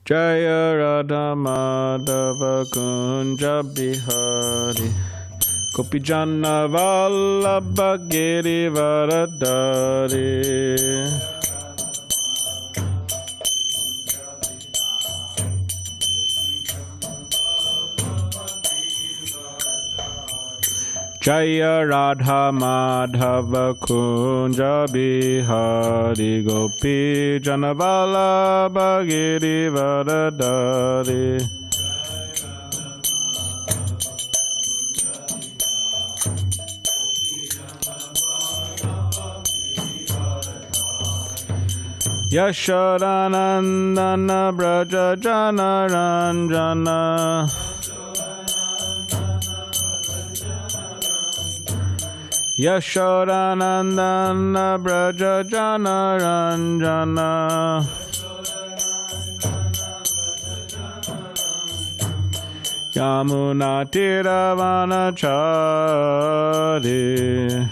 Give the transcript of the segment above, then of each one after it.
Jaya Radha Madhava Kunja Bihari Gopijana Vallabha Girivaradari Jaya Radha Madhava Kunja Bihari Gopi Janavallabha Girivaradari Yashodanandana Braja Jana Ranjana Yashodanandana Braja Jana Ranjana Yamuna Tiravanachari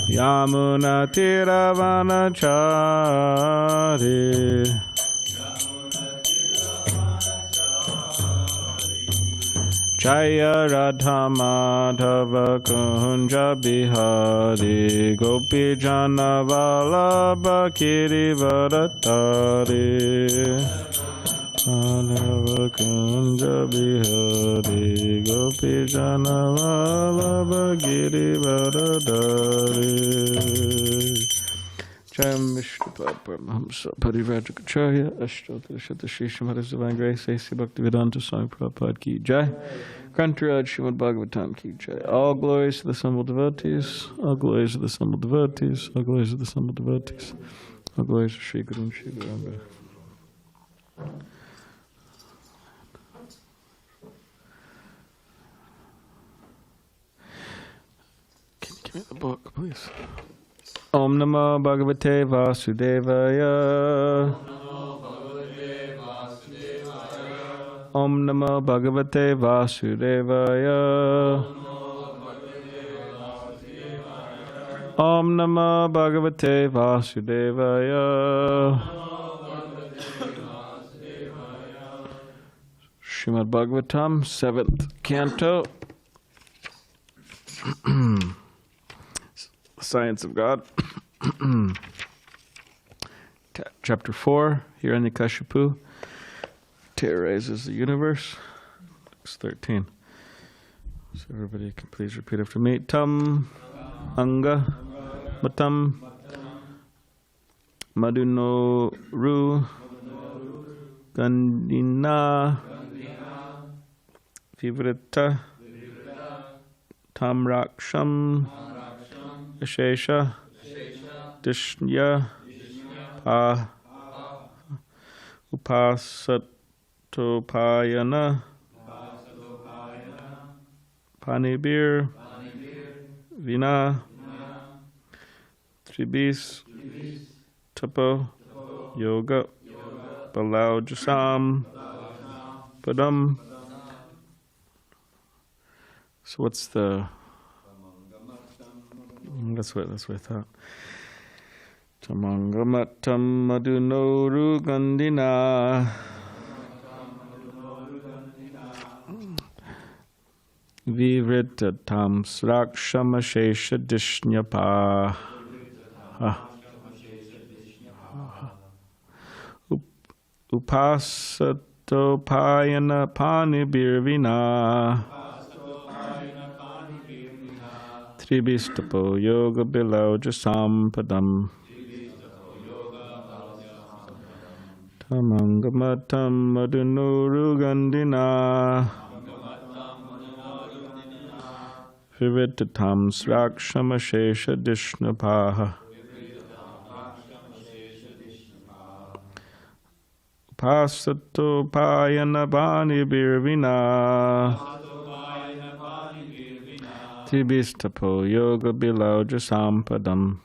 Yamuna Tiravanachari Jaya Radha Madhava Kunja Bihari Gopi Jana Vallabha Girivaradari Madhava Kunja Bihari Gopi Jana Vallabha Girivaradari Jam Vishnupada Paramahamsa Parivrajacharya Ashtottara Shri Srimad Divine Grace A.C. Bhaktivedanta Swami Prabhupada Ki Jai Grantaraj Srimad Bhagavatam Ki Jai. All glories to the assembled devotees, all glories to the assembled devotees, all glories to the assembled devotees, all glories to Sri Guru and Sri Guru. Can you give me the book, please? Om Namo Bhagavate Vasudevaya. Om Namo Bhagavate Vasudevaya. Om Namo Bhagavate Vasudevaya. Srimad Bhagavatam, 7th Canto. Science of God. Chapter 4, Hiranyakashipu terrorizes the universe. Text 13. So everybody can please repeat after me. Tam Anga Matam Madunoru Gandina Vivrita Tamraksham Ashesha Dishnya Pa Upasatopayana Panibir Vina Tribis Tapo Yoga Balaujasam Padam. So what's the... That's what I thought. Tamangamatam Madunoru Gandina Vivritatam Srakshama Dishnyapa Upasatopayana Panibirvina Tribistapo Yoga Bilauja Padam Tamangamatam Madunoru Gandina Vivitatam Srakshama Dishnyapaha Upasatopayana Panibirvina Tibistapo Yoga Bilauja Sampadam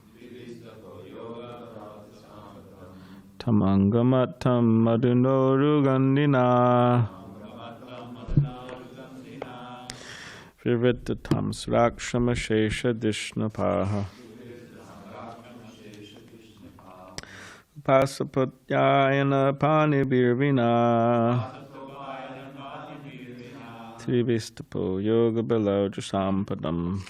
Tamangamatam Madunoru Gandina Vivitatam Srakshama Dishnyapaha Pasapatyayana panibirvina Trivistapo yoga balauja sampadam.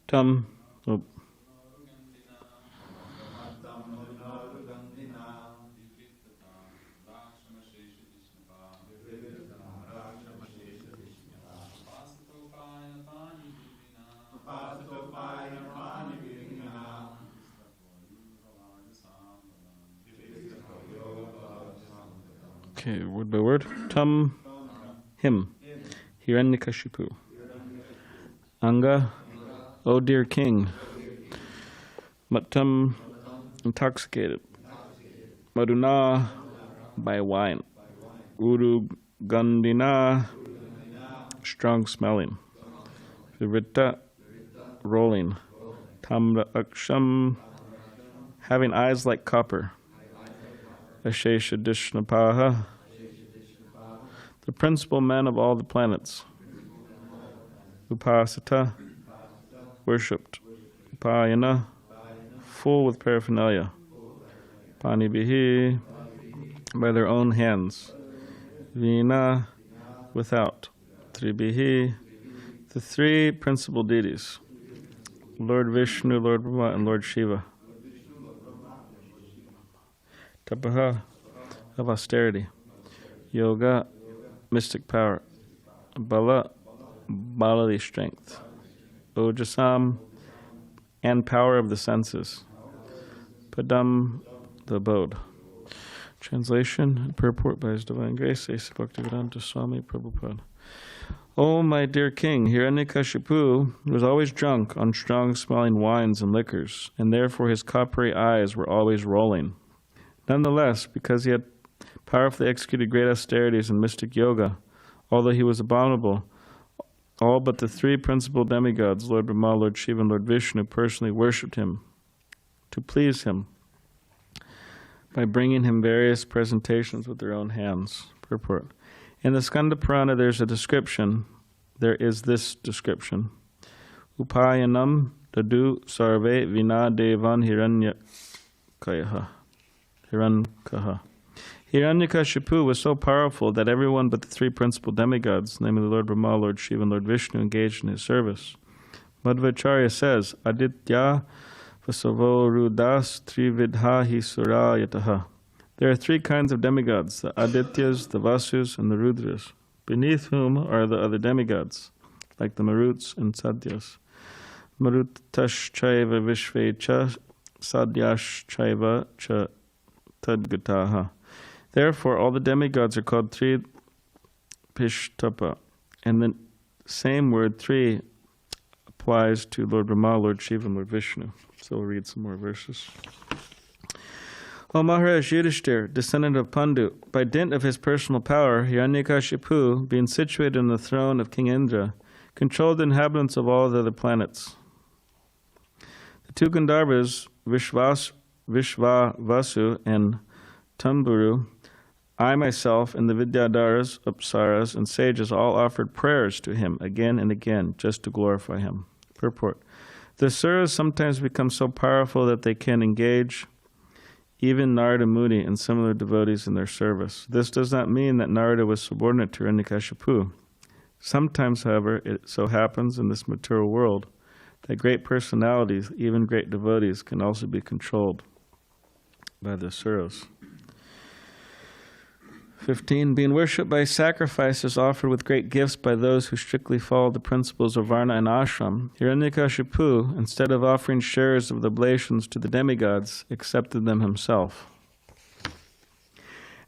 Tam. Oh. Okay, word by word. Tam, him. Hiranyakashipu. Anga, O dear king. Matam, intoxicated. Maduna, by wine. Uru Gandina, strong smelling. Virita, rolling. Tamra Aksham, having eyes like copper. Ashesha Dishnapaha, the principal men of all the planets. Upasata, worshipped. Upayana, full with paraphernalia. Panibihi, by their own hands. Vina, without. Tribihi, the three principal deities. Lord Vishnu, Lord Brahma, and Lord Shiva. Tapaha, of austerity. Yoga, mystic power. Bala, bodily strength. Ojasam, and power of the senses. Padam, the abode. Translation and purport by His Divine Grace, A.C. Bhaktivedanta Swami Prabhupada. O my dear king, Hiranyakashipu was always drunk on strong-smelling wines and liquors, and therefore his coppery eyes were always rolling. Nonetheless, because he had powerfully executed great austerities in mystic yoga, although he was abominable, all but the three principal demigods, Lord Brahma, Lord Shiva, and Lord Vishnu, personally worshipped him to please him by bringing him various presentations with their own hands. Purport. In the Skanda Purana, there is this description. Upayanam dadu sarve vina devan hiranyakaha. Hiranyakashipu was so powerful that everyone but the three principal demigods, namely Lord Brahma, Lord Shiva, and Lord Vishnu, engaged in his service. Madhvacharya says, Aditya Vasavo Rudas Trividha hi Surayataha. There are three kinds of demigods, the Adityas, the Vasus, and the Rudras, beneath whom are the other demigods, like the Maruts and Sadyas. Marutash chaiva vishve cha sadyash chaiva cha tadgataha. Therefore, all the demigods are called three pishtapa, and the same word three applies to Lord Brahma, Lord Shiva, and Lord Vishnu. So we'll read some more verses. O Maharaj Yudhishthir, descendant of Pandu, by dint of his personal power, Hiranyakashipu, being situated on the throne of King Indra, controlled the inhabitants of all the other planets. The two Gandharvas, Vishvavasu and Tamburu, I myself and the Vidyadharas, Apsaras, and sages all offered prayers to him again and again, just to glorify him. Purport. The Asuras sometimes become so powerful that they can engage even Narada Muni and similar devotees in their service. This does not mean that Narada was subordinate to Hiranyakashipu. Sometimes, however, it so happens in this material world that great personalities, even great devotees, can also be controlled by the Asuras. 15. Being worshipped by sacrifices offered with great gifts by those who strictly follow the principles of Varna and Ashram, Hiranyakashipu, instead of offering shares of the oblations to the demigods, accepted them himself.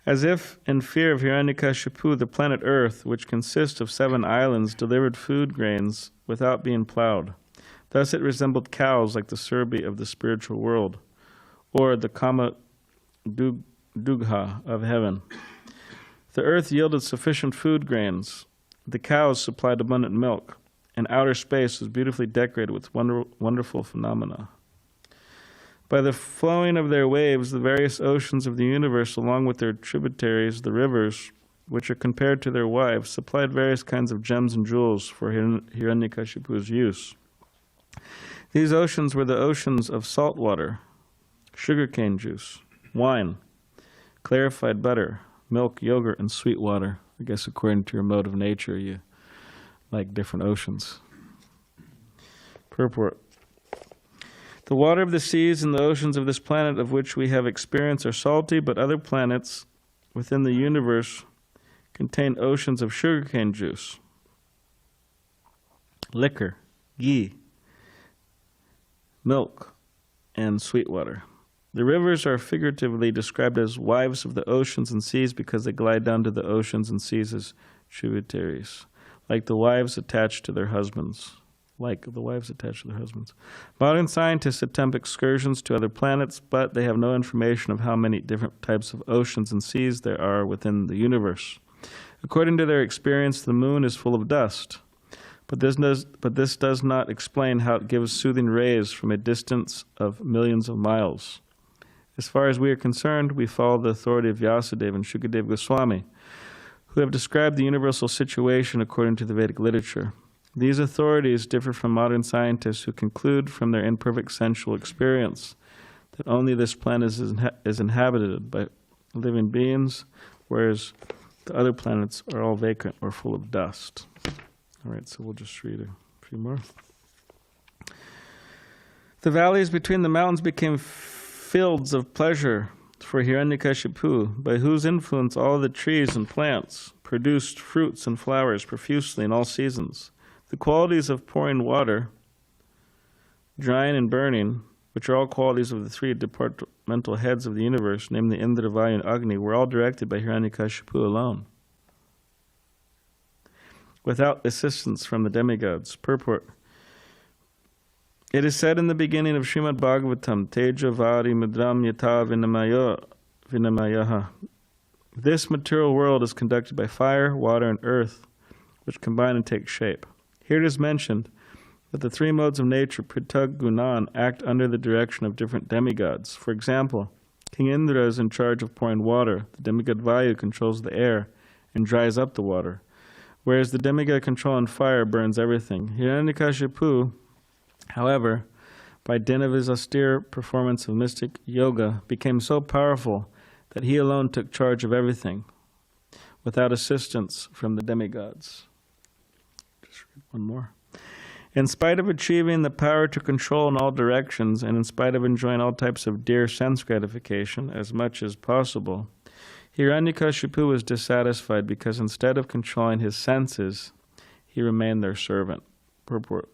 As if in fear of Hiranyakashipu, the planet Earth, which consists of 7 islands, delivered food grains without being plowed. Thus it resembled cows like the Surbi of the spiritual world, or the Kama Dugha of heaven. The earth yielded sufficient food grains. The cows supplied abundant milk, and outer space was beautifully decorated with wonderful phenomena. By the flowing of their waves, the various oceans of the universe, along with their tributaries, the rivers, which are compared to their wives, supplied various kinds of gems and jewels for Hiranyakashipu's use. These oceans were the oceans of salt water, sugarcane juice, wine, clarified butter, milk, yogurt, and sweet water. I guess according to your mode of nature, you like different oceans. Purport. The water of the seas and the oceans of this planet of which we have experience are salty, but other planets within the universe contain oceans of sugarcane juice, liquor, ghee, milk, and sweet water. The rivers are figuratively described as wives of the oceans and seas because they glide down to the oceans and seas as tributaries, like the wives attached to their husbands. Modern scientists attempt excursions to other planets, but they have no information of how many different types of oceans and seas there are within the universe. According to their experience, the moon is full of dust, but this does not explain how it gives soothing rays from a distance of millions of miles. As far as we are concerned, we follow the authority of Vyasadeva and Shukadeva Goswami, who have described the universal situation according to the Vedic literature. These authorities differ from modern scientists who conclude from their imperfect sensual experience that only this planet is inhabited by living beings, whereas the other planets are all vacant or full of dust. All right, so we'll just read a few more. The valleys between the mountains became fields of pleasure for Hiranyakashipu, by whose influence all the trees and plants produced fruits and flowers profusely in all seasons. The qualities of pouring water, drying and burning, which are all qualities of the 3 departmental heads of the universe, namely Indra, Vayu, and Agni, were all directed by Hiranyakashipu alone, without assistance from the demigods. Purport. It is said in the beginning of Srimad Bhagavatam, Teja Vari Mudram Yata Vinamayaha. This material world is conducted by fire, water, and earth, which combine and take shape. Here it is mentioned that the 3 modes of nature, Pritag Gunan, act under the direction of different demigods. For example, King Indra is in charge of pouring water, the demigod Vayu controls the air and dries up the water, whereas the demigod controlling fire burns everything. Hiranyakashipu, however, by dint of his austere performance of mystic yoga, became so powerful that he alone took charge of everything, without assistance from the demigods. Just read one more. In spite of achieving the power to control in all directions, and in spite of enjoying all types of dear sense gratification as much as possible, Hiranyakashipu was dissatisfied because instead of controlling his senses, he remained their servant. Purport.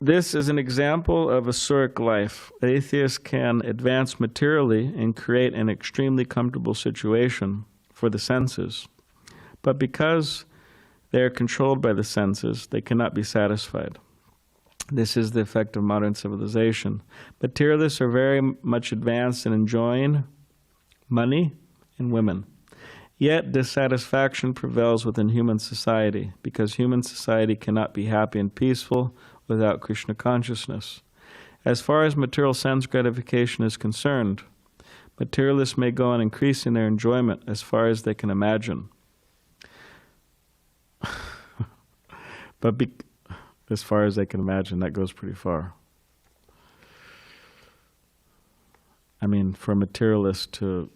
This is an example of asuric life. Atheists can advance materially and create an extremely comfortable situation for the senses. But because They are controlled by the senses. They cannot be satisfied. This is the effect of modern civilization. Materialists are very much advanced in enjoying money and women. Yet dissatisfaction prevails within human society, because human society cannot be happy and peaceful without Krishna consciousness. As far as material sense gratification is concerned, materialists may go on increasing their enjoyment as far as they can imagine. But as far as they can imagine, that goes pretty far. I mean, for a materialist to,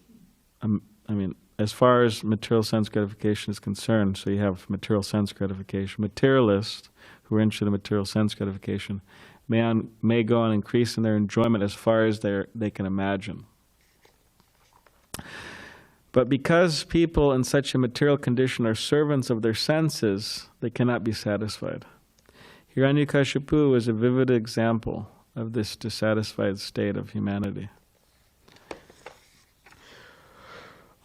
as far as material sense gratification is concerned, so you have material sense gratification. Materialists who are into the material sense gratification may go on increasing their enjoyment as far as they can imagine. But because people in such a material condition are servants of their senses, they cannot be satisfied. Hiranyakashipu is a vivid example of this dissatisfied state of humanity.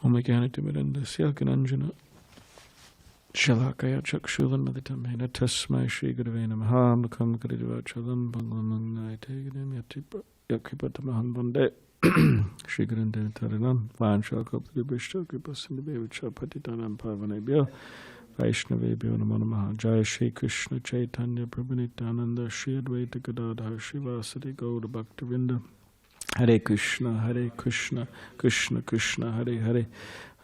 Om-Jnana-Timirandasya Shalakaya Chakshulam Maditamena Tasmai Shri Gurave Namaha Mukam Karivachalam Banglamangai Tegadim Yakipatamahan Bande Shri Gurande Taranam Vanshakopti Bishta Kripasindabevicha Patitanam Pavanebya Vaishnavebhyo Namo Namaha Jai Shri Krishna Chaitanya Prabhu Nityananda Shri Advaita Gadadhar Shivasati Gaura Bhaktivinda Hare Krishna, Krishna Krishna, Hare Hare,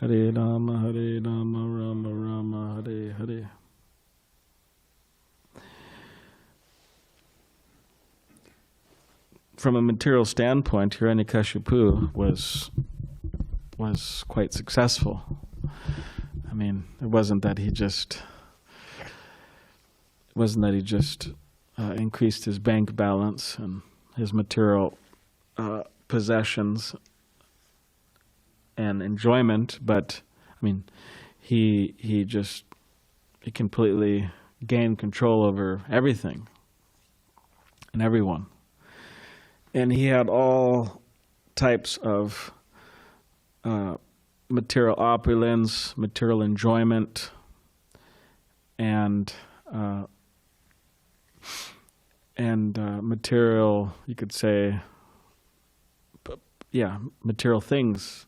Hare Rama, Rama Rama, Hare Hare. From a material standpoint, Hiranyakashipu was quite successful. I mean, it wasn't that he just increased his bank balance and his material possessions and enjoyment, but I mean, he completely gained control over everything and everyone, and he had all types of material opulence, material enjoyment, and material, you could say, material things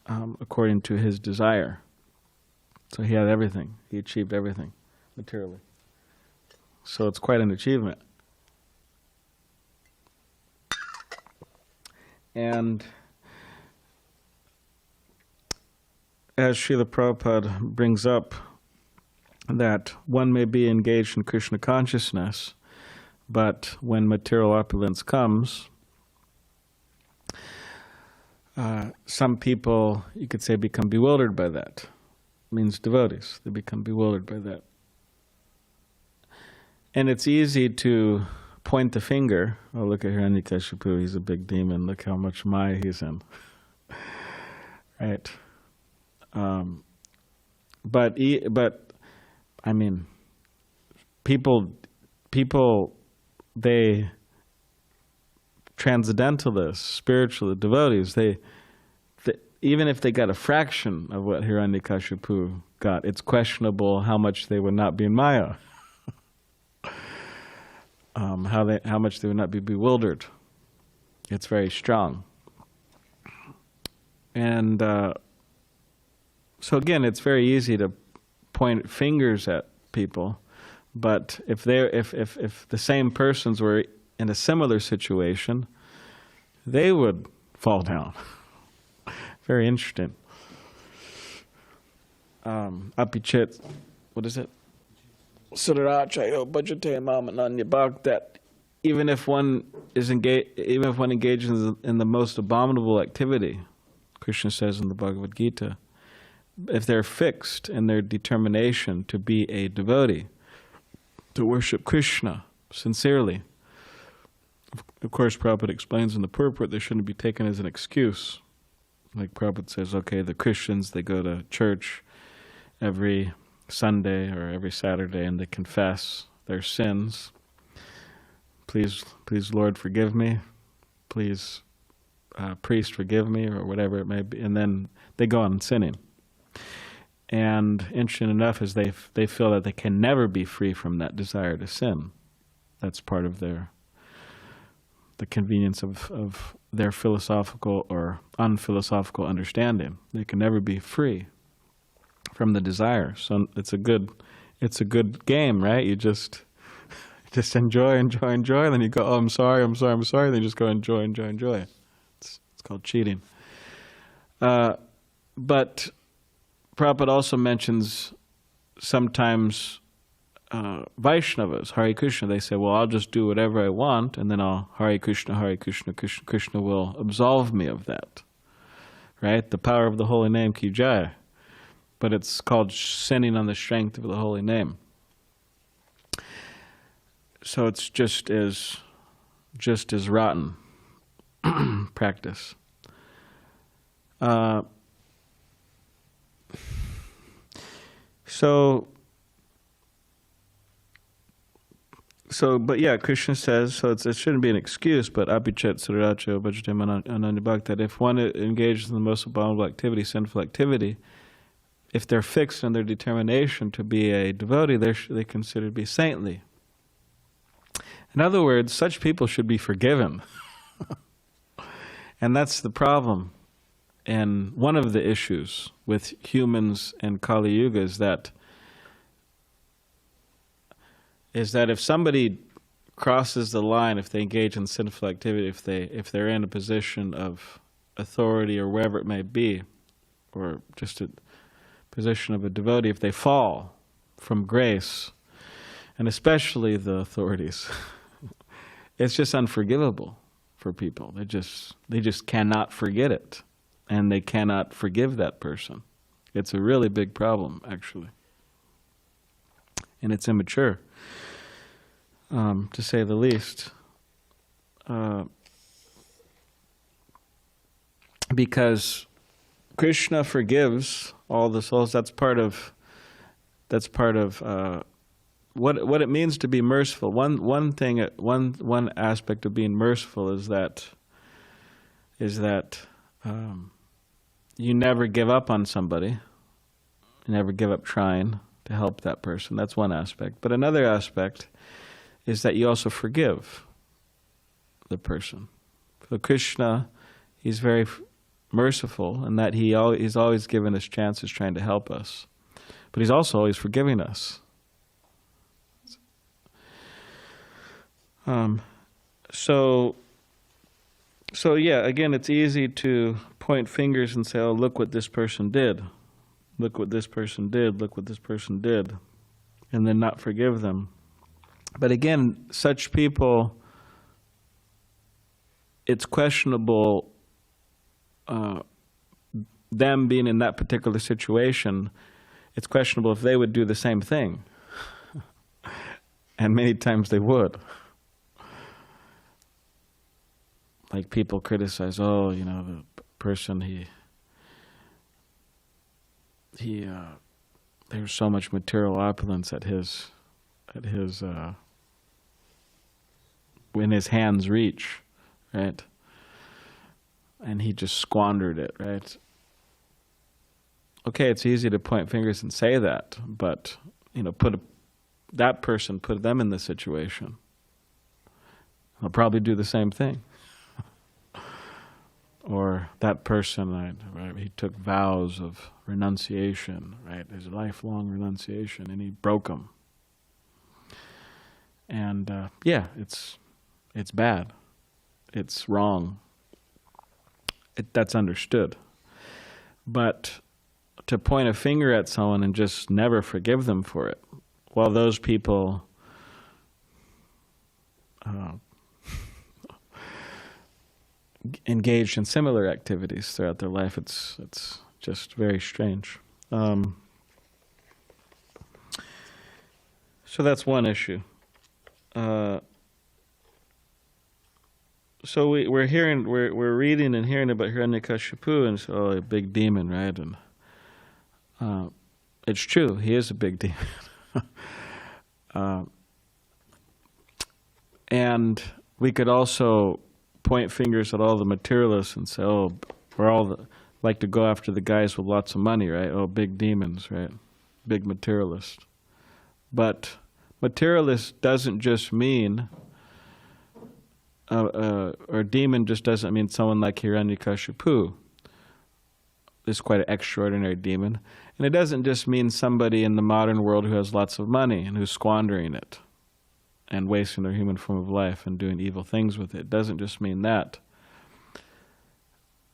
according to his desire. So he had everything. He achieved everything materially. So it's quite an achievement. And as Srila Prabhupada brings up, that one may be engaged in Krishna consciousness, but when material opulence comes, some people, you could say, become bewildered by that. It means devotees. They become bewildered by that. And it's easy to point the finger. Oh, look at Hiranyakashipu. He's a big demon. Look how much Maya he's in. Right? But I mean, people, they, transcendentalists, spiritual devotees, they even if they got a fraction of what Hiranyakashipu got, it's questionable how much they would not be in Maya. How much they would not be bewildered. It's very strong. And so again, it's very easy to point fingers at people, but if the same persons were in a similar situation, they would fall down. Very interesting. Apichit, what is it? Sudarachayo bhajate mamananya bhak, that even if one engages in the most abominable activity, Krishna says in the Bhagavad Gita, if they're fixed in their determination to be a devotee, to worship Krishna sincerely, of course, Prabhupada explains in the purport they shouldn't be taken as an excuse. Like Prabhupada says, okay, the Christians, they go to church every Sunday or every Saturday and they confess their sins. Please, Lord, forgive me. Please, priest, forgive me, or whatever it may be. And then they go on sinning. And interesting enough is they feel that they can never be free from that desire to sin. That's part of the convenience of their philosophical or unphilosophical understanding. They can never be free from the desire. So it's a good game, right? You just enjoy, then you go, oh, I'm sorry, then you just go enjoy. It's called cheating. But Prabhupada also mentions sometimes Vaishnavas, Hare Krishna, they say, well, I'll just do whatever I want, and then I'll Hare Krishna, Krishna Krishna will absolve me of that. Right? The power of the holy name, Ki Jai. But it's called sinning on the strength of the holy name. So it's just as rotten practice. But yeah, Krishna says, so it shouldn't be an excuse, but apichet suracho bhajatem anandabhak, that if one engages in the most abominable activity, sinful activity, if they're fixed in their determination to be a devotee, they consider to be saintly. In other words, such people should be forgiven. And that's the problem. And one of the issues with humans in Kali Yuga is that if somebody crosses the line, if they engage in sinful activity, if they're in a position of authority or wherever it may be, or just a position of a devotee, if they fall from grace, and especially the authorities, it's just unforgivable for people. They just cannot forget it, and they cannot forgive that person. It's a really big problem, actually, and it's immature, to say the least, because Krishna forgives all the souls. That's part of what it means to be merciful. One aspect of being merciful is that you never give up on somebody. You never give up trying to help that person. That's one aspect. But another aspect is that you also forgive the person. So Krishna, he's very merciful in that he's always given us chances trying to help us. But he's also always forgiving us. So yeah, again, it's easy to point fingers and say, oh, look what this person did. Look what this person did. Look what this person did. And then not forgive them. But again, such people, it's questionable them being in that particular situation. It's questionable if they would do the same thing. And many times they would. Like people criticize, the person, there's so much material opulence at his when his hands reach, right? And he just squandered it, right? Okay, it's easy to point fingers and say that, but put them in this situation. They'll probably do the same thing. Or that person, right, he took vows of renunciation, right, his lifelong renunciation, and he broke them. And it's bad. It's wrong. That's understood. But to point a finger at someone and just never forgive them for it, while those people engaged in similar activities throughout their life, it's just very strange. So that's one issue. So we're reading and hearing about Hiranyakashipu, and so a big demon, right? And it's true, he is a big demon. And we could also point fingers at all the materialists and say, oh, we're all like to go after the guys with lots of money, right? Oh, big demons, right? Big materialist. But materialist doesn't just mean, or demon just doesn't mean someone like Hiranyakashipu. This is quite an extraordinary demon. And it doesn't just mean somebody in the modern world who has lots of money and who's squandering it and wasting their human form of life and doing evil things with it. It doesn't just mean that.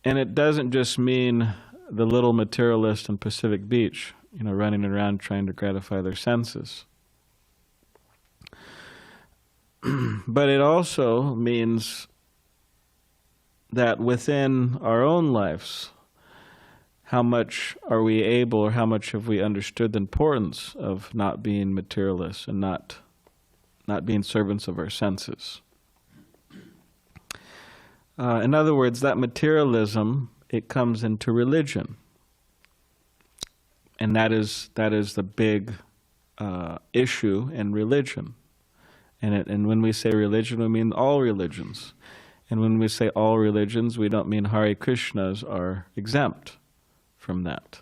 And it doesn't just mean the little materialist in Pacific Beach, running around trying to gratify their senses. But it also means that within our own lives, how much are we able, or how much have we understood the importance of not being materialists and not being servants of our senses? In other words, that materialism, it comes into religion. And that is the big issue in religion. And when we say religion, we mean all religions. And when we say all religions, we don't mean Hare Krishnas are exempt from that.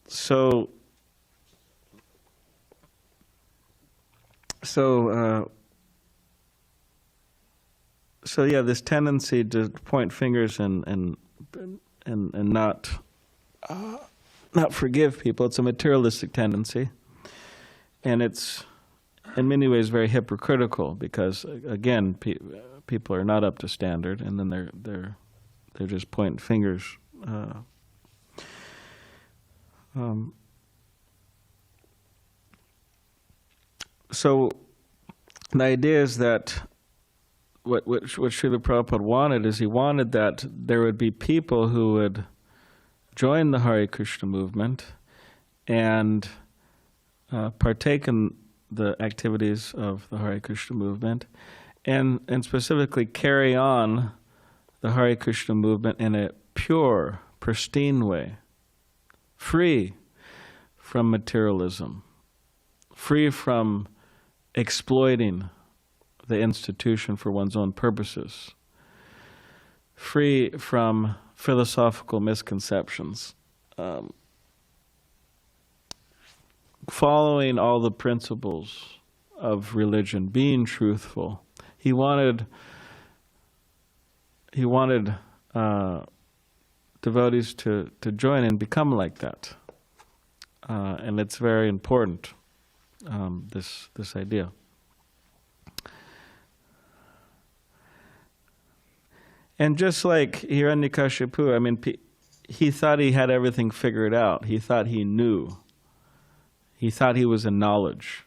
So yeah, this tendency to point fingers and not forgive people, it's a materialistic tendency. And it's in many ways very hypocritical because, again, people are not up to standard, and then they're just pointing fingers. So the idea is that what Srila Prabhupada wanted is he wanted that there would be people who would join the Hare Krishna movement and partake in the activities of the Hare Krishna movement, and specifically carry on the Hare Krishna movement in a pure, pristine way, free from materialism, free from exploiting the institution for one's own purposes, free from philosophical misconceptions, following all the principles of religion, being truthful. He wanted devotees to join and become like that, and it's very important. This idea. And just like Hiranyakashipu, he thought he had everything figured out. He thought he knew. He thought he was in knowledge.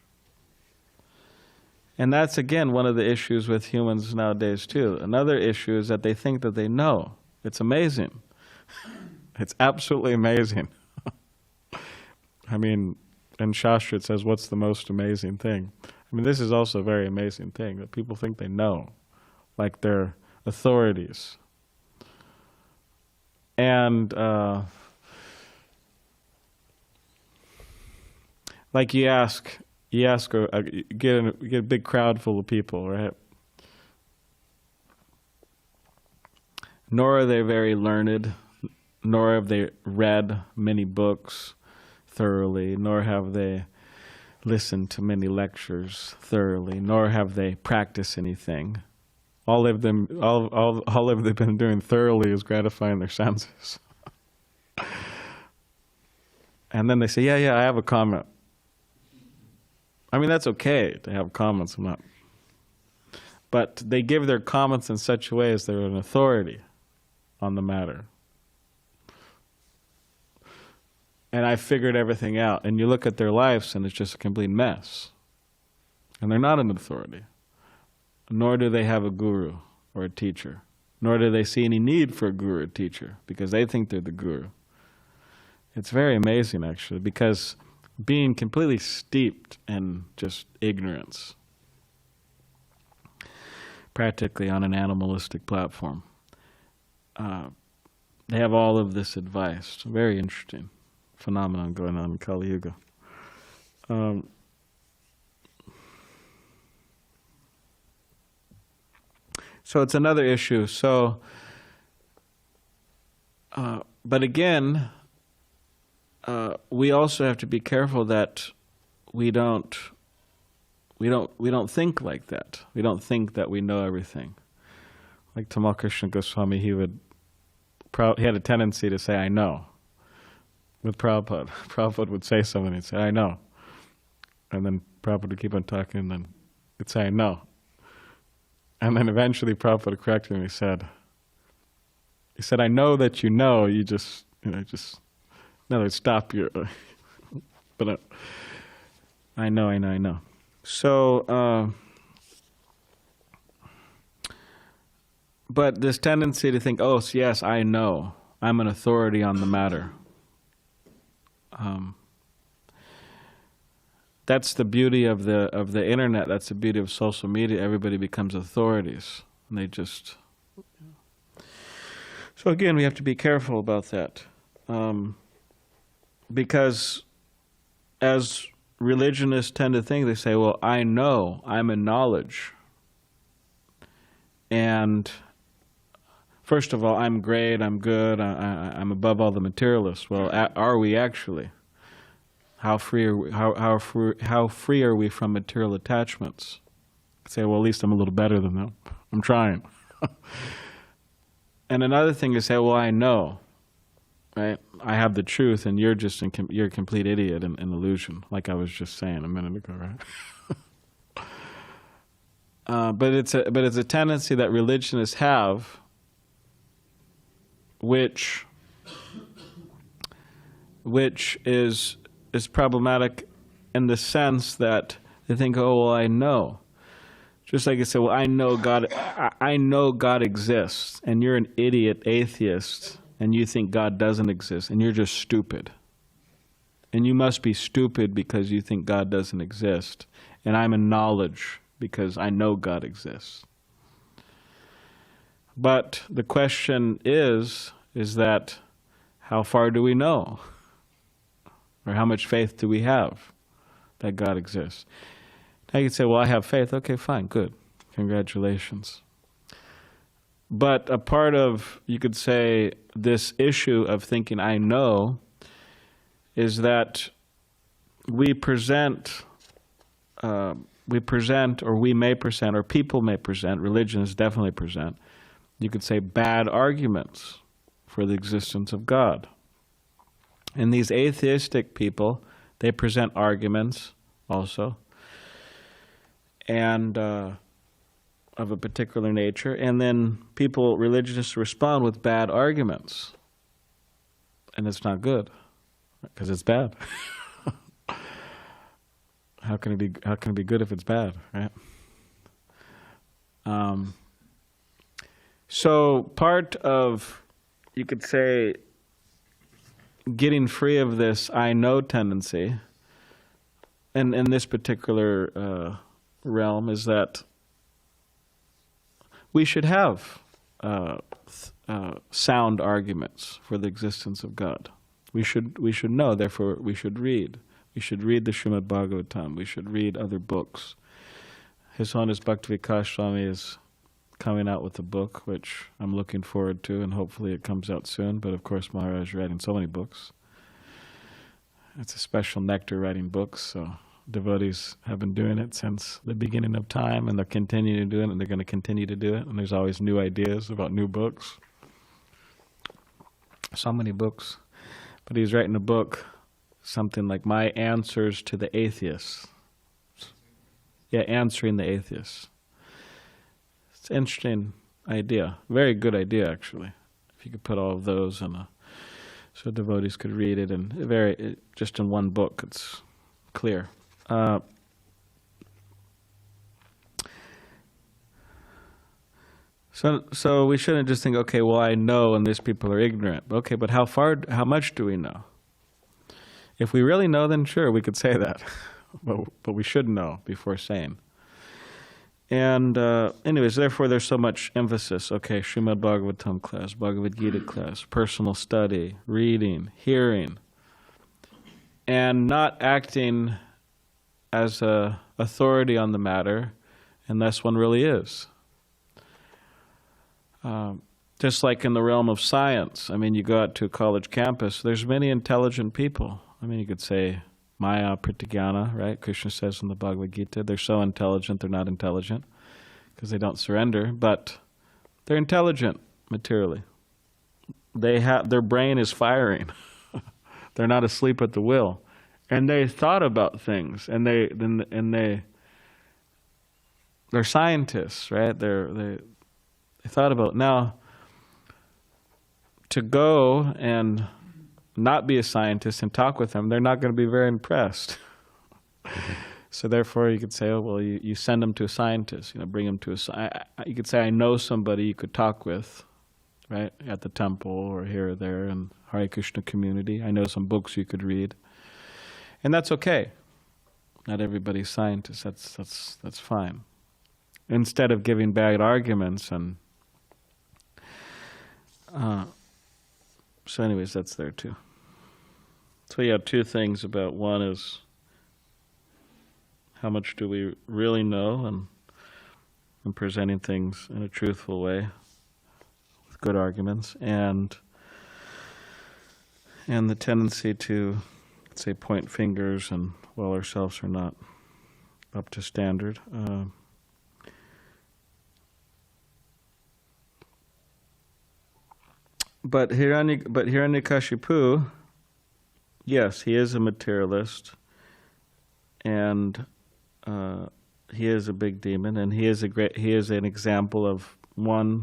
And that's, again, one of the issues with humans nowadays, too. Another issue is that they think that they know. It's amazing. It's absolutely amazing. In Shastra it says, what's the most amazing thing? This is also a very amazing thing, that people think they know, like they're authorities. And like you get a big crowd full of people, right? Nor are they very learned, nor have they read many books thoroughly, nor have they listened to many lectures thoroughly, nor have they practiced anything. All they've been doing thoroughly is gratifying their senses. And then they say, yeah, I have a comment. That's okay to have comments, but they give their comments in such a way as they're an authority on the matter. And I figured everything out. And you look at their lives and it's just a complete mess. And they're not an authority. Nor do they have a guru or a teacher. Nor do they see any need for a guru or teacher because they think they're the guru. It's very amazing, actually, because being completely steeped in just ignorance, practically on an animalistic platform, they have all of this advice. It's a very interesting phenomenon going on in Kali Yuga. So it's another issue. So, but again, we also have to be careful that we don't think like that. We don't think that we know everything. Like Tamal Krishna Goswami, he had a tendency to say, "I know." With Prabhupada, Prabhupada would say something, he'd say, "I know," and then Prabhupada would keep on talking, and then he'd say, "I know," and then eventually Prabhupada corrected him. He said, "I know that you know. You just, in other words, stop your." But I know. So, but this tendency to think, "Oh, yes, I know. I'm an authority on the matter." That's the beauty of the internet. That's the beauty of social media. Everybody becomes authorities, and they just. So again, we have to be careful about that, because as religionists tend to think, they say, "Well, I know. I'm in knowledge, and first of all, I'm great. I'm good. I'm above all the materialists." Well, are we actually? How free are we, how free are we from material attachments? Say, well, at least I'm a little better than them. I'm trying. And another thing is say, well, I know, right? I have the truth, and you're just you're a complete idiot and illusion, like I was just saying a minute ago, right? But it's a tendency that religionists have, which is problematic in the sense that they think, "Oh, well, I know." Just like I said, "Well, I know God exists," and you're an idiot atheist, and you think God doesn't exist, and you're just stupid. And you must be stupid because you think God doesn't exist, and I'm in knowledge because I know God exists. But the question is that how far do we know? Or how much faith do we have that God exists? Now you can say, well, I have faith. Okay, fine, good. Congratulations. But a part of, you could say, this issue of thinking I know is that we present, or we may present, or people may present, religions definitely present, you could say bad arguments for the existence of God. And these atheistic people, they present arguments also, and of a particular nature, and then religionists respond with bad arguments, and it's not good because it's bad. How can it be good if it's bad, right? So part of, you could say, getting free of this I know tendency, and in this particular realm, is that we should have sound arguments for the existence of God. We should know, therefore we should read. We should read the Srimad Bhagavatam. We should read other books. His Holiness Bhakti Swami is coming out with a book, which I'm looking forward to, and hopefully it comes out soon. But of course, Maharaj is writing so many books. It's a special nectar writing books, so devotees have been doing it since the beginning of time, and they're continuing to do it, and they're going to continue to do it, and there's always new ideas about new books. So many books. But he's writing a book, something like My Answers to the Atheists. Yeah, Answering the Atheists. It's an interesting idea. Very good idea, actually. If you could put all of those in so devotees could read it, and just in one book, it's clear. So we shouldn't just think, okay, well, I know, and these people are ignorant. Okay, but how much do we know? If we really know, then sure, we could say that. But we should know before saying. And anyways, therefore there's so much emphasis. Okay, Srimad Bhagavatam class, Bhagavad Gita class, personal study, reading, hearing, and not acting as a authority on the matter unless one really is. Just like in the realm of science, I mean, you go out to a college campus, there's many intelligent people. I mean, you could say Maya Pratyajnana, right? Krishna says in the Bhagavad Gita, they're so intelligent, they're not intelligent because they don't surrender, but they're intelligent materially. Their brain is firing. They're not asleep at the wheel, and they thought about things, and they're scientists, right? They thought about it. Now, to go and not be a scientist and talk with them, they're not going to be very impressed. So therefore, you could say, oh, well, you send them to a scientist, bring them to you could say, I know somebody you could talk with, right, at the temple or here or there in Hare Krishna community. I know some books you could read. And that's okay. Not everybody's scientist. That's fine. Instead of giving bad arguments and so anyways, that's there too. So you have two things about one is how much do we really know and presenting things in a truthful way with good arguments, and the tendency to say point fingers and well ourselves are not up to standard. But Hiranyakashipu, yes, he is a materialist, and he is a big demon, and he is an example of a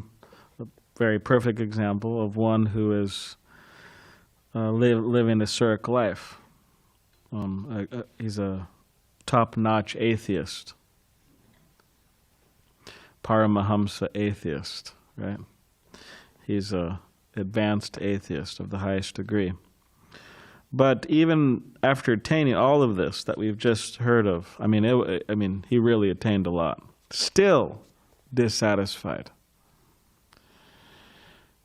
very perfect example of one who is living a Asuric life. He's a top-notch atheist, Paramahamsa atheist, right? He's a advanced atheist of the highest degree. But even after attaining all of this that we've just heard of, I mean, he really attained a lot. Still dissatisfied.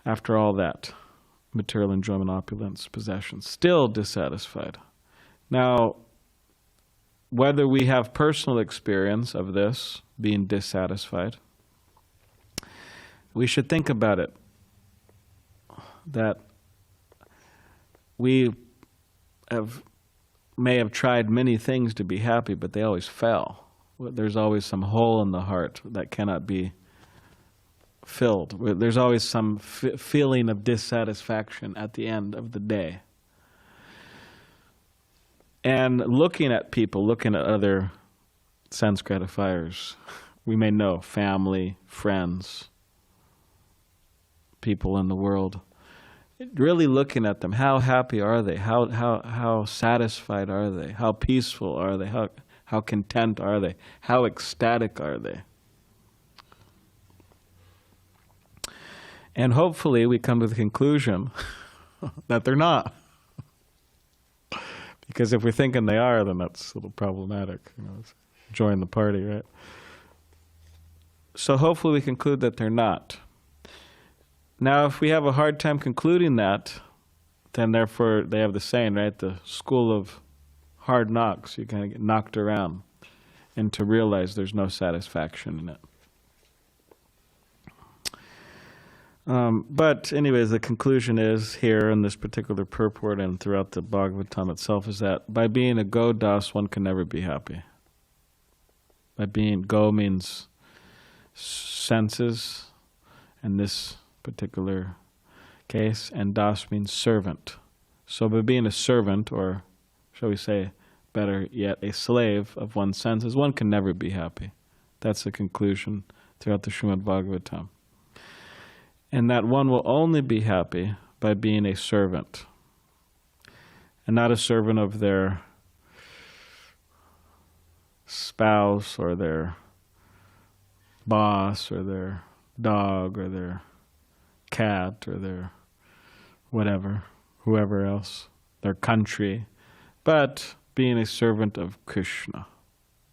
After all that, material enjoyment, opulence, possessions, still dissatisfied. Now, whether we have personal experience of this, being dissatisfied, we should think about it. That we may have tried many things to be happy, but they always fail. There's always some hole in the heart that cannot be filled. There's always some feeling of dissatisfaction at the end of the day. And looking at people, looking at other sense gratifiers, we may know family, friends, people in the world. Really looking at them, how happy are they? How satisfied are they? How peaceful are they? How content are they? How ecstatic are they? And hopefully we come to the conclusion that they're not. Because if we're thinking they are, then that's a little problematic. Join the party, right? So hopefully we conclude that they're not. Now, if we have a hard time concluding that, then therefore they have the saying, right? The school of hard knocks. You kind of get knocked around and to realize there's no satisfaction in it. But anyways, the conclusion is here in this particular purport and throughout the Bhagavatam itself is that by being a Godas, one can never be happy. By being Go means senses, and this particular case, and Das means servant. So by being a servant, or shall we say, better yet, a slave of one's senses, one can never be happy. That's the conclusion throughout the Srimad Bhagavatam. And that one will only be happy by being a servant, and not a servant of their spouse or their boss or their dog or their cat or their whatever, whoever else, their country, but being a servant of Krishna,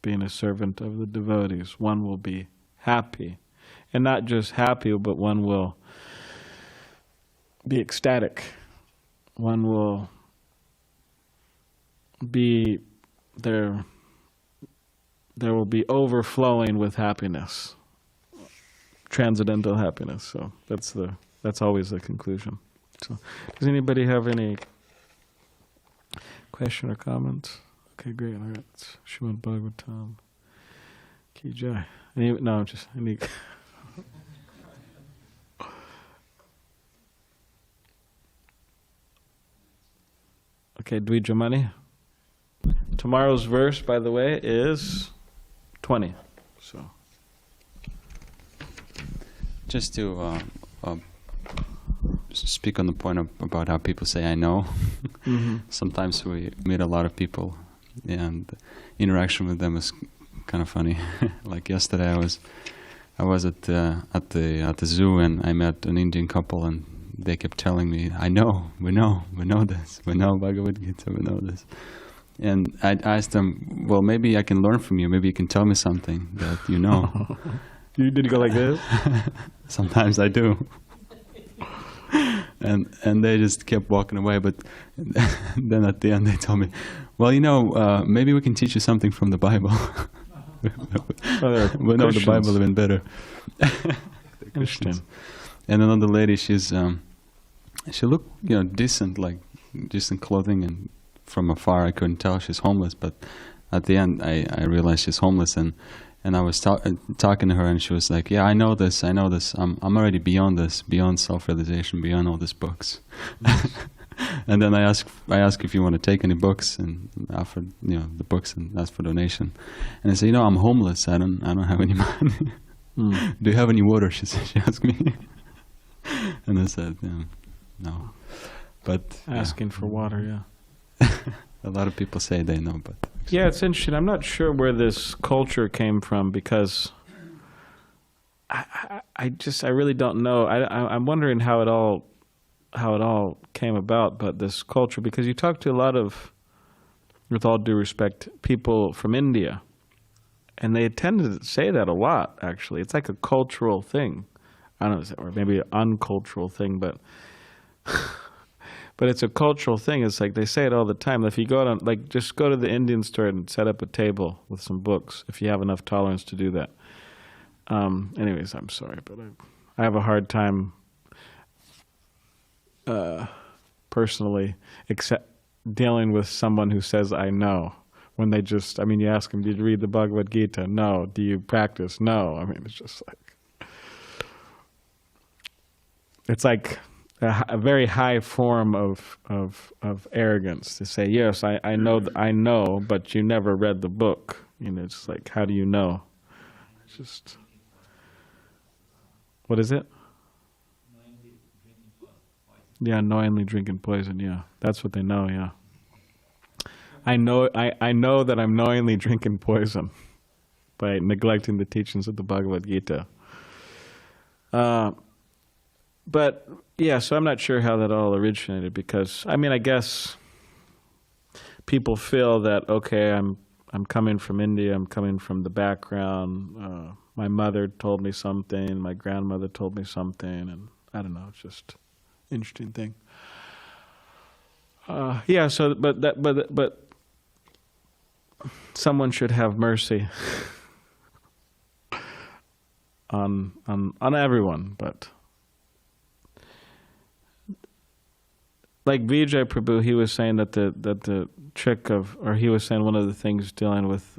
being a servant of the devotees, one will be happy. And not just happy, but one will be ecstatic. One will be there will be overflowing with happiness. transcendental happiness. So that's always the conclusion. So, does anybody have any question or comments? Okay, great. All right, it's Srimad Bhagavatam. Ki Jai. Okay, Dvijamani. Tomorrow's verse, by the way, is 20. So, just to speak on the point about how people say "I know." Sometimes we meet a lot of people, and interaction with them is kind of funny. Like yesterday, I was at the zoo, and I met an Indian couple, and they kept telling me, "I know, we know this, we know Bhagavad Gita, we know this." And I asked them, "Well, maybe I can learn from you. Maybe you can tell me something that you know." Did you go like this? Sometimes I do. And they just kept walking away. But then at the end they told me, "Well, maybe we can teach you something from the Bible." We know the Bible even better. Interesting. And another lady, she looked, decent, like decent clothing, and from afar I couldn't tell she's homeless. But at the end I realized she's homeless, and I was talking to her, and she was like, "Yeah, I know this. I'm already beyond this, beyond self-realization, beyond all these books." And then I asked if you want to take any books, and offered the books and asked for donation. And I said, "I'm homeless. I don't have any money." "Do you have any water?" She asked me. And I said, "No." But asking for water, yeah. A lot of people say they know, but yeah, it's interesting. I'm not sure where this culture came from, because I really don't know. I'm wondering how it all came about. But this culture, because you talk to a lot of, with all due respect, people from India, and they tend to say that a lot. Actually, it's like a cultural thing. I don't know, or maybe an uncultural thing, but. But it's a cultural thing. It's like they say it all the time. If you go out, just go to the Indian store and set up a table with some books, if you have enough tolerance to do that. Anyways, I'm sorry, but I have a hard time personally dealing with someone who says "I know" when they just. You ask them, "Did you read the Bhagavad Gita?" No. "Do you practice?" No. It's just like it's like a very high form of arrogance to say, "Yes, I know, but you never read the book." It's like, how do you know? It's just, what is it? Yeah, knowingly drinking poison. Yeah, that's what they know. Yeah, I know that I'm knowingly drinking poison by neglecting the teachings of the Bhagavad Gita. But yeah, so I'm not sure how that all originated, because I guess people feel that, okay, I'm coming from India, I'm coming from the background. My mother told me something, my grandmother told me something, and I don't know. It's just an interesting thing. Yeah. So, but someone should have mercy on everyone, but. Like Vijay Prabhu, he was saying that the trick of, or he was saying one of the things dealing with,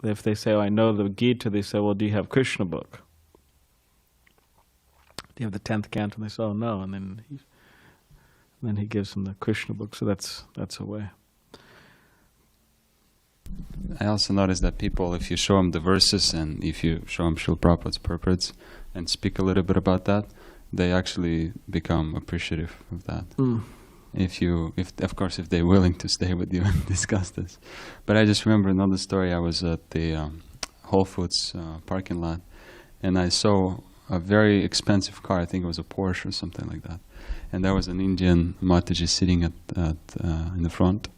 if they say, "Oh, I know the Gita," they say, "Well, do you have Krishna book? Do you have the 10th canto?" And they say, "Oh, no." And then he gives them the Krishna book. So that's a way. I also noticed that people, if you show them the verses and if you show them Srila Prabhupada's purports and speak a little bit about that, they actually become appreciative of that. If they're willing to stay with you and discuss this. But I just remember another story. I was at the Whole Foods parking lot, and I saw a very expensive car. I think it was a Porsche or something like that. And there was an Indian Mataji sitting in the front.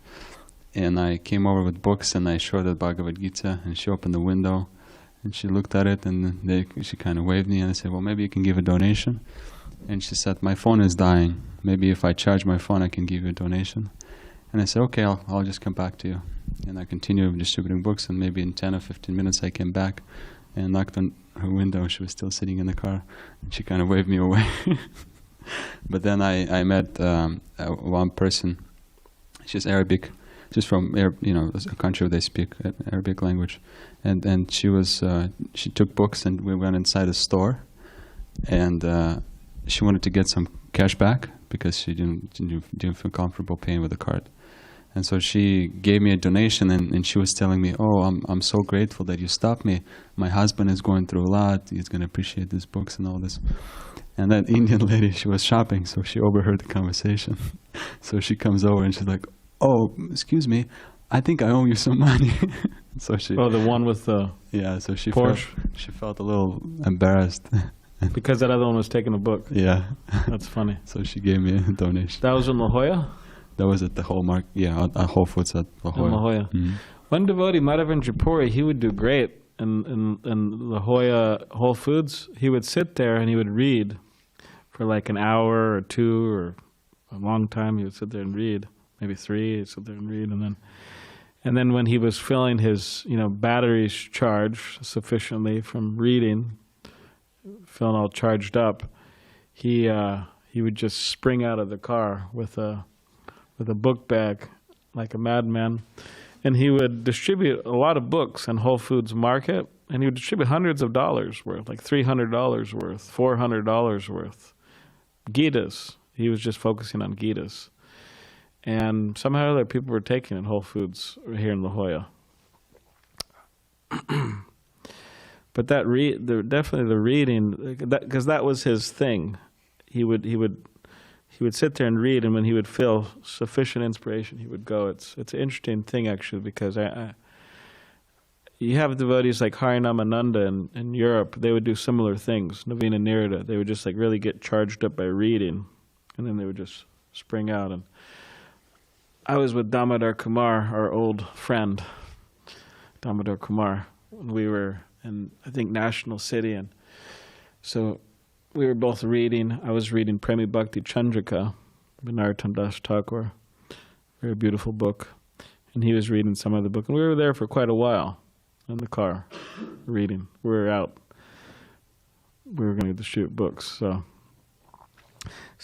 And I came over with books, and I showed her Bhagavad Gita, and she opened the window, and she looked at it, and she kind of waved me, and I said, "Well, maybe you can give a donation." And she said, "My phone is dying. Maybe if I charge my phone, I can give you a donation." And I said, "Okay, I'll just come back to you." And I continued distributing books, and maybe in 10 or 15 minutes I came back and knocked her window. She was still sitting in the car. And she kind of waved me away. But then I met one person. She's Arabic. She's from a country where they speak Arabic language, and she took books, and we went inside a store, and she wanted to get some cash back because she didn't feel comfortable paying with a card, and so she gave me a donation, and she was telling me, "Oh, I'm so grateful that you stopped me. My husband is going through a lot. He's going to appreciate these books and all this." And that Indian lady, she was shopping, so she overheard the conversation. So she comes over and she's like, "Oh, excuse me, I think I owe you some money." So she. Oh, the one with the. Yeah, so she Porsche. She felt a little embarrassed. Because that other one was taking a book. Yeah. That's funny. So she gave me a donation. That was in La Jolla? That was at the Hallmark. Yeah, at Whole Foods at La Jolla. In La Jolla. Mm-hmm. One devotee, Madhavan Japuri, he would do great in La Jolla Whole Foods. He would sit there and he would read for like an hour or two or a long time. He would sit there and read. Maybe 3, he'd sit there and read, and then when he was filling his batteries charged sufficiently from reading, feeling all charged up, he would just spring out of the car with a book bag like a madman, and he would distribute a lot of books in Whole Foods Market, and he would distribute hundreds of dollars worth, like $300 worth, $400 worth, Gitas. He was just focusing on Gitas. And somehow or other people were taking it in Whole Foods here in La Jolla. But definitely the reading, because that was his thing. He would sit there and read, and when he would feel sufficient inspiration, he would go. It's an interesting thing actually, because you have devotees like Harinamananda in Europe. They would do similar things. Navina Nirada, they would just like really get charged up by reading, and then they would just spring out. And I was with Damodar Kumar, our old friend, Damodar Kumar, when we were in, I think, National City, and so we were both reading. I was reading Premi Bhakti Chandrika by Narottam Das Thakur, very beautiful book, and he was reading some other book, and we were there for quite a while in the car reading. We were out. We were going to distribute books, so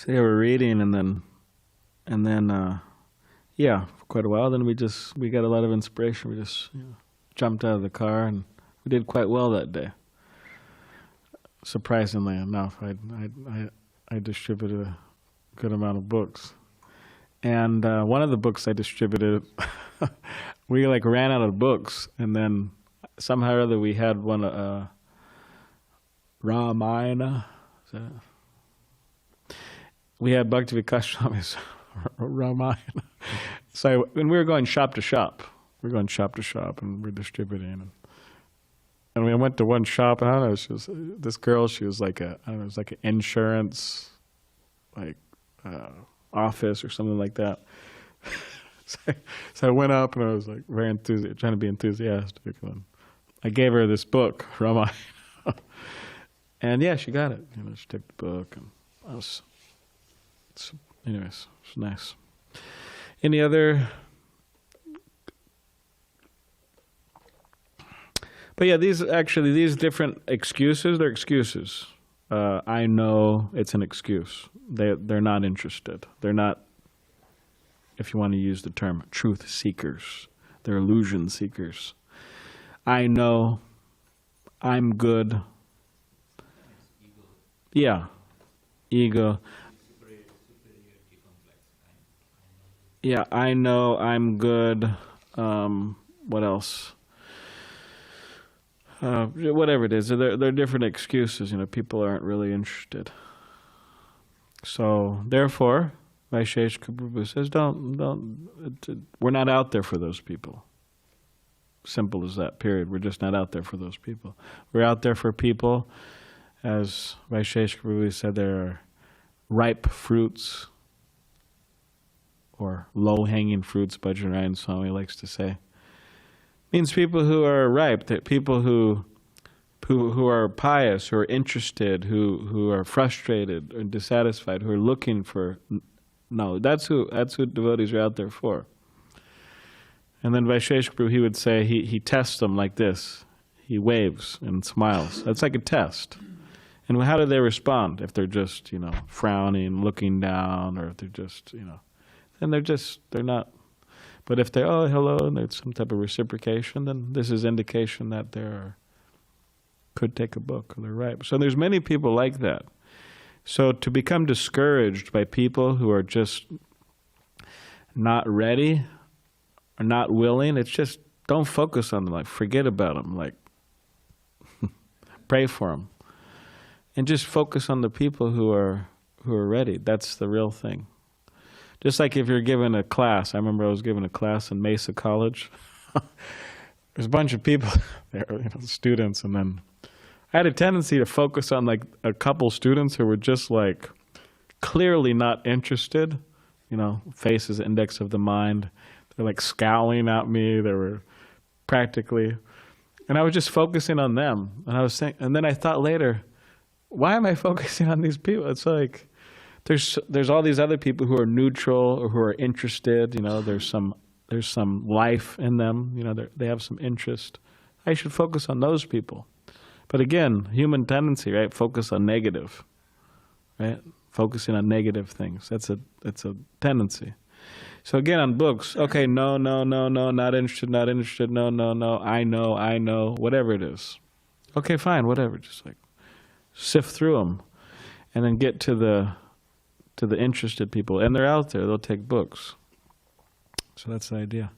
they were reading, and then. Yeah, for quite a while. Then we got a lot of inspiration. We just jumped out of the car, and we did quite well that day. Surprisingly enough, I distributed a good amount of books, and one of the books I distributed, we like ran out of books, and then somehow or other we had one Ramayana. We had Bhakti Vikas Swami's Ramayana. So when we were going shop to shop, and we're distributing. And we went to one shop, and I don't know, this girl, she was like it was like an insurance, office or something like that. So I went up, and I was like very enthusiastic, trying to be enthusiastic. And I gave her this book, Ramayana. And yeah, she got it. She took the book, and anyways, it's nice. Any other? But yeah, these different excuses, they're excuses. I know it's an excuse. They're not interested. They're not, if you want to use the term, truth seekers. They're illusion seekers. I know I'm good. Yeah, ego. Yeah, I know I'm good. What else? Whatever it is, they're different excuses. People aren't really interested. So therefore, Vaisheshika Prabhu says, we're not out there for those people. Simple as that. Period. We're just not out there for those people. We're out there for people, as Vaisheshika Prabhu said, there are ripe fruits, or low-hanging fruits, Bhajanarayan Swami likes to say. Means people who are ripe, that people who are pious, who are interested, who are frustrated or dissatisfied, who are looking for knowledge. That's who devotees are out there for. And then Vaisheshika Prabhu, he would say, he tests them like this. he waves and smiles. That's like a test. And how do they respond? If they're just, frowning, looking down, or if they're just, then they're not. But if they're, oh, hello, and there's some type of reciprocation, then this is indication that could take a book, or they're right. So there's many people like that. So to become discouraged by people who are just not ready or not willing, it's just, don't focus on them. Like, forget about them. Like, pray for them. And just focus on the people who are ready. That's the real thing. Just like if you're given a class. I remember I was given a class in Mesa College. There's a bunch of people there, students, and then I had a tendency to focus on like a couple students who were just like clearly not interested. Face is the index of the mind. They're like scowling at me. They were practically, and I was just focusing on them. And I was saying, and then I thought later, why am I focusing on these people? It's like there's all these other people who are neutral or who are interested. There's some life in them. They have some interest. I should focus on those people. But again, human tendency, right? Focus on negative, right? Focusing on negative things. That's a tendency. So again, on books, okay, no, not interested, no, I know, whatever it is. Okay, fine, whatever. Just like sift through them, and then get to the interested people, and they're out there. They'll take books. So that's the idea.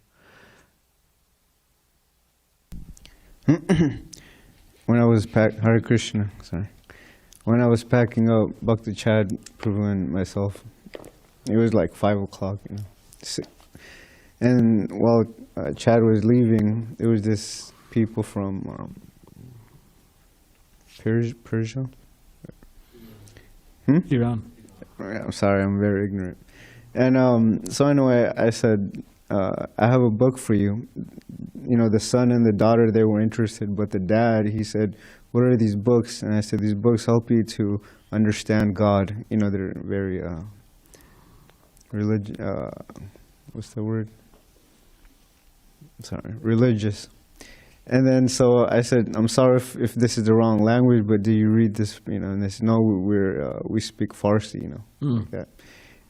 When I was Hare Krishna, sorry. When I was packing up, Bhakti, Chad, Prabhu, and myself, it was like 5 o'clock, And while Chad was leaving, there was this people from Persia? Iran. I'm sorry, I'm very ignorant. And so anyway, I said, I have a book for you. The son and the daughter, they were interested, but the dad, he said, what are these books? And I said, these books help you to understand God. They're very what's the word? Sorry, religious. And then so I said, I'm sorry if this is the wrong language, but do you read this? And they said, no, we speak Farsi, like that.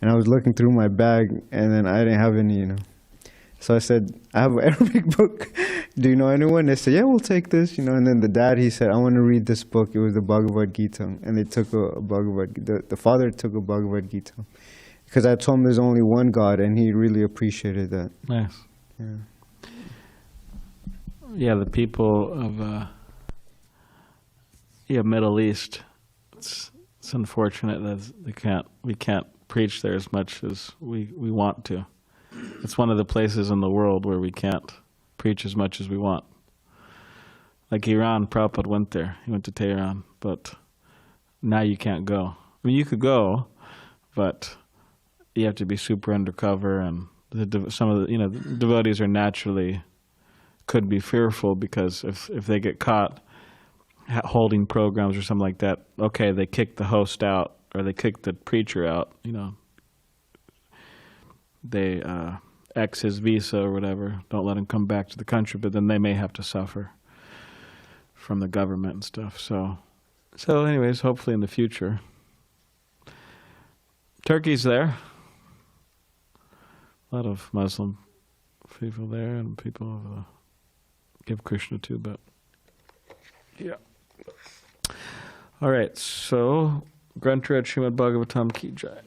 And I was looking through my bag, and then I didn't have any, So I said, I have an Arabic book. Do you know anyone? They said, yeah, we'll take this, And then the dad, he said, I want to read this book. It was the Bhagavad Gita. And they took a Bhagavad Gita. The father took a Bhagavad Gita. Because I told him there's only one God, and he really appreciated that. Nice. Yeah. Yeah, the people of Middle East. It's unfortunate that we can't preach there as much as we want to. It's one of the places in the world where we can't preach as much as we want. Like Iran, Prabhupada went there. He went to Tehran, but now you can't go. I mean, you could go, but you have to be super undercover, and some of the devotees are naturally could be fearful, because if they get caught holding programs or something like that, okay, they kick the host out or they kick the preacher out, they X his visa or whatever, don't let him come back to the country, but then they may have to suffer from the government and stuff. So anyways, hopefully in the future. Turkey's there. A lot of Muslim people there, and people give Krishna to, but yeah. All right, so Granth Srimad Bhagavatam ki jai.